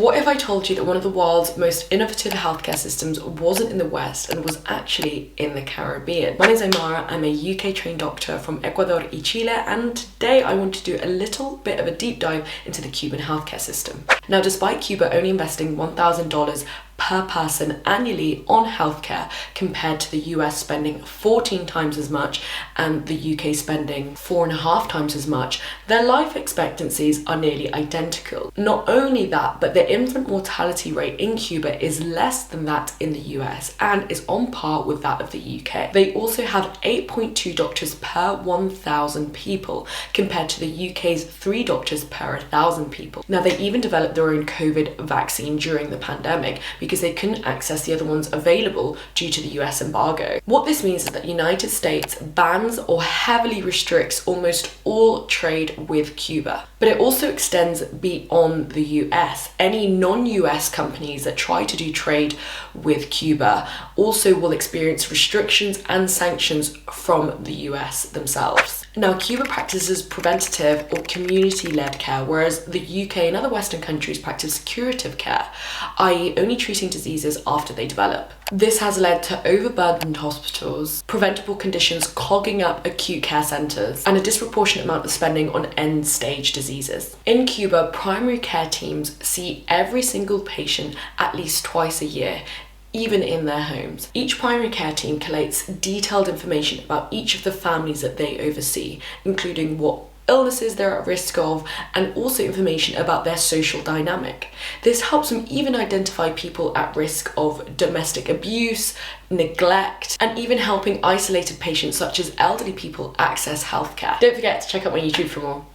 What if I told you that one of the world's most innovative healthcare systems wasn't in the West and was actually in the Caribbean? My name is Aymara, I'm a UK trained doctor from Ecuador y Chile, and today I want to do a little bit of a deep dive into the Cuban healthcare system. Now, despite Cuba only investing $1,000 per person annually on healthcare compared to the US spending 14 times as much and the UK spending 4.5 times as much, their life expectancies are nearly identical. Not only that, but the infant mortality rate in Cuba is less than that in the US and is on par with that of the UK. They also have 8.2 doctors per 1,000 people compared to the UK's 3 doctors per 1,000 people. Now, they even developed their own COVID vaccine during the pandemic because they couldn't access the other ones available due to the US embargo. What this means is that the United States bans or heavily restricts almost all trade with Cuba. But it also extends beyond the US. Any non-US companies that try to do trade with Cuba also will experience restrictions and sanctions from the US themselves. Now, Cuba practices preventative or community-led care, whereas the UK and other Western countries practice curative care, i.e. only treating diseases after they develop. This has led to overburdened hospitals, preventable conditions clogging up acute care centres, and a disproportionate amount of spending on end-stage diseases. In Cuba, primary care teams see every single patient at least twice a year, even in their homes. Each primary care team collates detailed information about each of the families that they oversee, including what illnesses they're at risk of, and also information about their social dynamic. This helps them even identify people at risk of domestic abuse, neglect, and even helping isolated patients such as elderly people access healthcare. Don't forget to check out my YouTube for more.